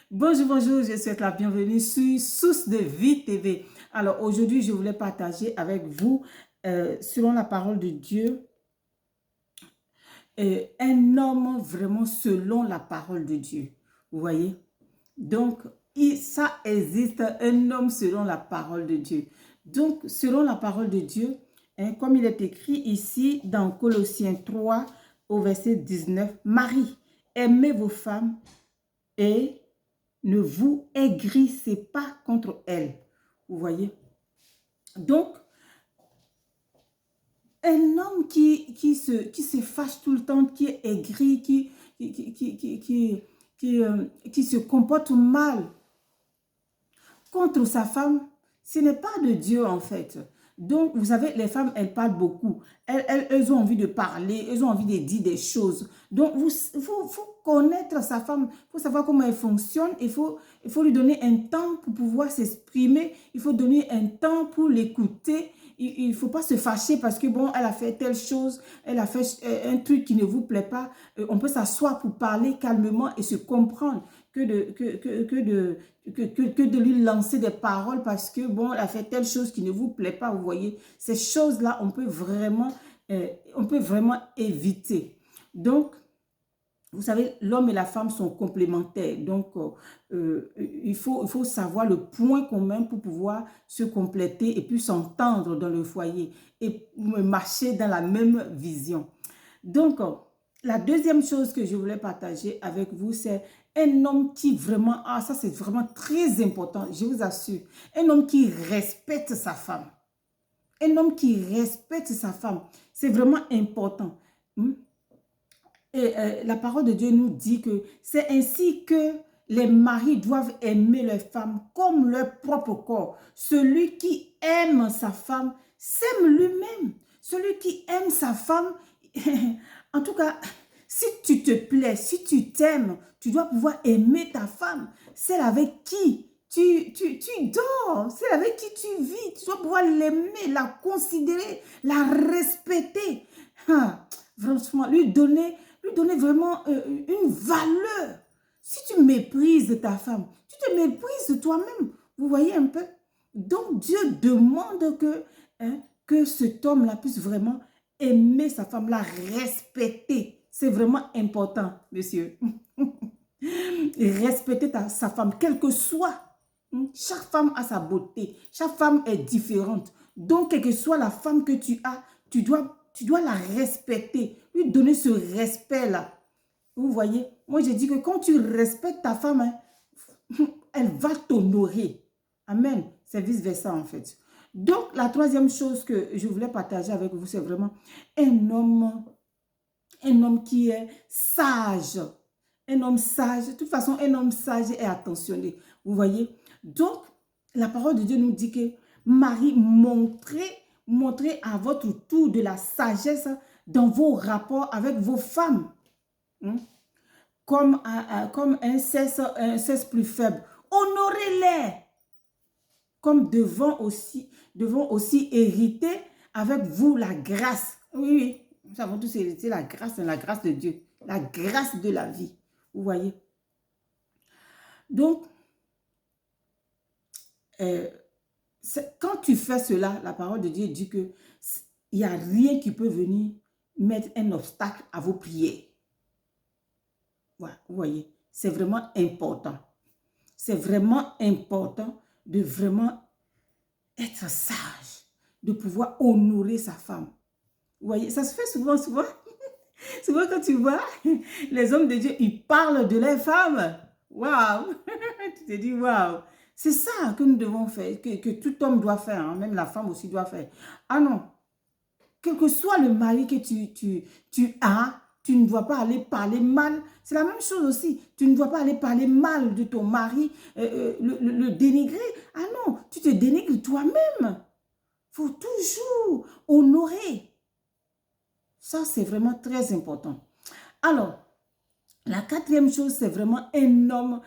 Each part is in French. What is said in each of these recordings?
Bonjour, bonjour, je souhaite la bienvenue sur Source de Vie TV. Alors aujourd'hui, je voulais partager avec vous, selon la parole de Dieu, un homme vraiment selon la parole de Dieu. Vous voyez? Donc, ça existe, un homme selon la parole de Dieu. Donc, selon la parole de Dieu, hein, comme il est écrit ici dans Colossiens 3 au verset 19, Marie, aimez vos femmes et ne vous aigrissez pas contre elles. Vous voyez? Donc, un homme qui se fâche tout le temps, qui est aigri, qui se comporte mal contre sa femme, ce n'est pas de Dieu en fait. Donc, vous savez, les femmes, elles parlent beaucoup. Elles ont envie de parler, elles ont envie de dire des choses. Donc, faut connaître sa femme, il faut savoir comment elle fonctionne. Il faut lui donner un temps pour pouvoir s'exprimer. Il faut donner un temps pour l'écouter. Il ne faut pas se fâcher parce que, bon, elle a fait telle chose, elle a fait un truc qui ne vous plaît pas. On peut s'asseoir pour parler calmement et se comprendre que de lui lancer des paroles parce que, bon, elle a fait telle chose qui ne vous plaît pas, vous voyez. Ces choses-là, on peut vraiment éviter. Donc, vous savez, l'homme et la femme sont complémentaires. Donc, il faut savoir le point commun pour pouvoir se compléter et puis s'entendre dans le foyer et marcher dans la même vision. Donc, la deuxième chose que je voulais partager avec vous, c'est un homme qui vraiment, ça c'est vraiment très important, je vous assure, un homme qui respecte sa femme. Un homme qui respecte sa femme, c'est vraiment important. Et la parole de Dieu nous dit que c'est ainsi que les maris doivent aimer leurs femmes comme leur propre corps. Celui qui aime sa femme s'aime lui-même. Celui qui aime sa femme, en tout cas, si tu te plais, si tu t'aimes, tu dois pouvoir aimer ta femme. Celle avec qui tu dors, celle avec qui tu vis. Tu dois pouvoir l'aimer, la considérer, la respecter. Franchement, lui donner vraiment une valeur. Si tu méprises ta femme, tu te méprises toi-même. Vous voyez un peu? Donc, Dieu demande que cet homme-là puisse vraiment aimer sa femme, la respecter. C'est vraiment important, monsieur. Respecter sa femme, quelle que soit. Chaque femme a sa beauté. Chaque femme est différente. Donc, quelle que soit la femme que tu as, tu dois la respecter. Lui donner ce respect-là. Vous voyez? Moi, je dis que quand tu respectes ta femme, elle va t'honorer. Amen. C'est vice-versa, en fait. Donc, la troisième chose que je voulais partager avec vous, c'est vraiment un homme qui est sage. Un homme sage. De toute façon, un homme sage est attentionné. Vous voyez? Donc, la parole de Dieu nous dit que Marie, montrez à votre tour de la sagesse dans vos rapports avec vos femmes. Comme un sexe plus faible. Honorez-les. Comme devant aussi hériter avec vous la grâce. Oui, oui. Nous avons tous hérité la grâce de Dieu. La grâce de la vie. Vous voyez? Donc, quand tu fais cela, la parole de Dieu dit que il n'y a rien qui peut venir mettre un obstacle à vos prières. Voilà, vous voyez, c'est vraiment important. C'est vraiment important de vraiment être sage, de pouvoir honorer sa femme. Vous voyez, ça se fait souvent. Souvent quand tu vois les hommes de Dieu, ils parlent de leurs femmes. Waouh! Tu te dis waouh! C'est ça que nous devons faire, que tout homme doit faire, hein, même la femme aussi doit faire. Ah non! Quel que soit le mari que tu as, tu ne dois pas aller parler mal. C'est la même chose aussi. Tu ne dois pas aller parler mal de ton mari, le dénigrer. Ah non, tu te dénigres toi-même. Il faut toujours honorer. Ça, c'est vraiment très important. Alors, la quatrième chose, c'est vraiment un homme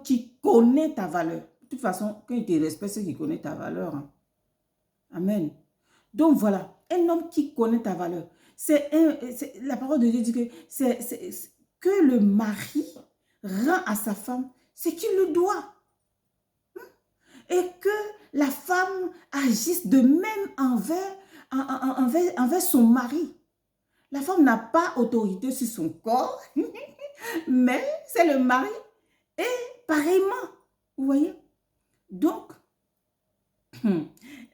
qui connaît ta valeur. De toute façon, quand il te respecte, c'est qu'il connaît ta valeur. Hein. Amen. Donc voilà, un homme qui connaît ta valeur. La parole de Dieu dit que que le mari rend à sa femme c'est qu'il le doit. Et que la femme agisse de même envers son mari. La femme n'a pas autorité sur son corps, mais c'est le mari et pareillement. Vous voyez? Donc,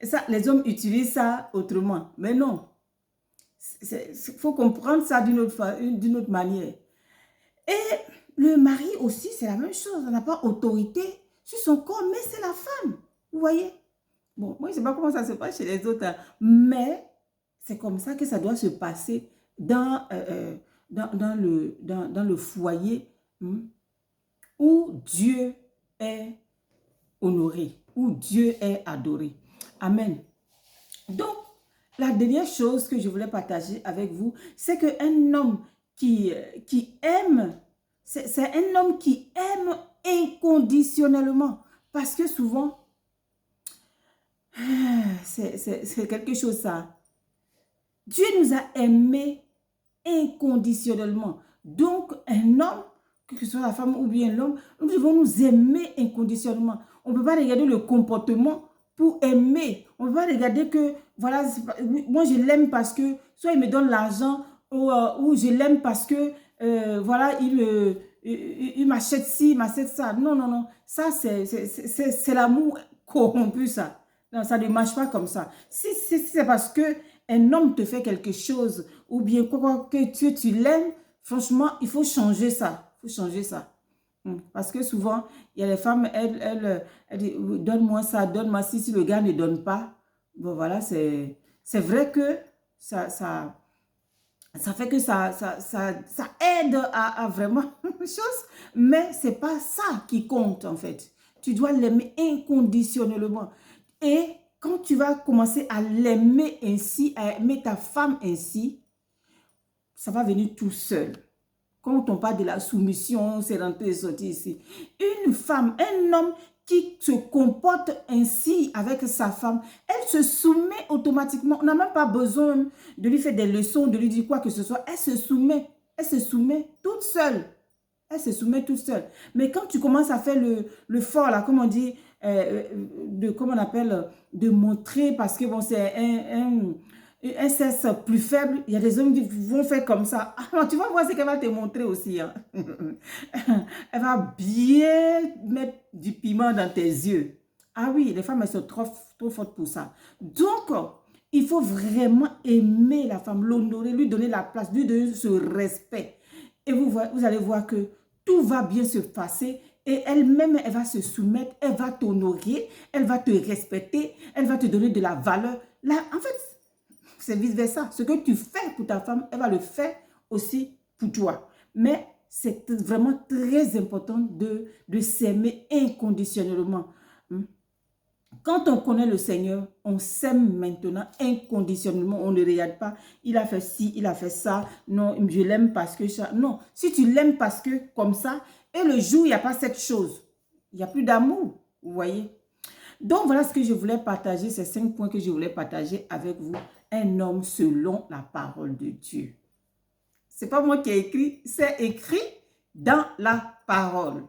ça, les hommes utilisent ça autrement. Mais non. Il faut comprendre ça d'une autre manière. Et le mari aussi, c'est la même chose. On n'a pas autorité sur son corps, mais c'est la femme. Vous voyez? Bon, moi, je ne sais pas comment ça se passe chez les autres, hein, mais c'est comme ça que ça doit se passer dans le foyer où Dieu est honoré, où Dieu est adoré. Amen. Donc, la dernière chose que je voulais partager avec vous, c'est qu'un homme qui aime, c'est un homme qui aime inconditionnellement. Parce que souvent, c'est quelque chose ça. Dieu nous a aimés inconditionnellement. Donc, un homme, que ce soit la femme ou bien l'homme, nous devons nous aimer inconditionnellement. On ne peut pas regarder le comportement pour aimer. On ne peut pas regarder que, voilà, moi je l'aime parce que, soit il me donne l'argent, ou je l'aime parce que, voilà, il m'achète ci, il m'achète ça. Non, non, non. Ça, c'est l'amour corrompu, ça. Non, ça ne marche pas comme ça. Si c'est parce que un homme te fait quelque chose, ou bien quoi que tu l'aimes, franchement, il faut changer ça. Il faut changer ça. Parce que souvent, il y a les femmes, elles disent, donne-moi ça, donne-moi si le gars ne donne pas. Bon, voilà, c'est vrai que ça fait que ça aide à vraiment chose, mais ce n'est pas ça qui compte en fait. Tu dois l'aimer inconditionnellement. Et quand tu vas commencer à l'aimer ainsi, à aimer ta femme ainsi, ça va venir tout seul. Quand on parle de la soumission, c'est rentré et sorti ici. Une femme, un homme qui se comporte ainsi avec sa femme, elle se soumet automatiquement. On n'a même pas besoin de lui faire des leçons, de lui dire quoi que ce soit. Elle se soumet toute seule. Elle se soumet toute seule. Mais quand tu commences à faire le fort, là, comme on dit, comment on appelle, de montrer, parce que bon, c'est un sexe plus faible, il y a des hommes qui vont faire comme ça. Ah, tu vas voir ce qu'elle va te montrer aussi. Hein. Elle va bien mettre du piment dans tes yeux. Ah oui, les femmes, elles sont trop fortes pour ça. Donc, il faut vraiment aimer la femme, l'honorer, lui donner la place, lui donner ce respect. Et vous allez voir que tout va bien se passer et elle-même, elle va se soumettre, elle va t'honorer, elle va te respecter, elle va te donner de la valeur. Là, en fait, c'est vice-versa. Ce que tu fais pour ta femme, elle va le faire aussi pour toi. Mais c'est vraiment très important de s'aimer inconditionnellement. Quand on connaît le Seigneur, on s'aime maintenant inconditionnellement. On ne regarde pas, il a fait ci, il a fait ça. Non, je l'aime parce que ça. Non, si tu l'aimes parce que comme ça, et le jour où il n'y a pas cette chose, il n'y a plus d'amour, vous voyez. Donc, voilà ce que je voulais partager, ces 5 points que je voulais partager avec vous. Un homme selon la parole de Dieu. Ce n'est pas moi qui ai écrit, c'est écrit dans la parole.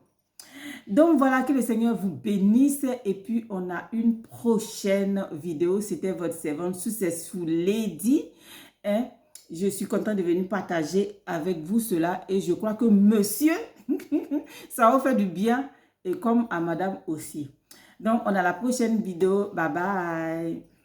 Donc, voilà, que le Seigneur vous bénisse. Et puis, on a une prochaine vidéo. C'était votre servante Successful Lady. Hein? Je suis contente de venir partager avec vous cela. Et je crois que monsieur, ça va faire du bien. Et comme à madame aussi. Donc, on a la prochaine vidéo. Bye bye.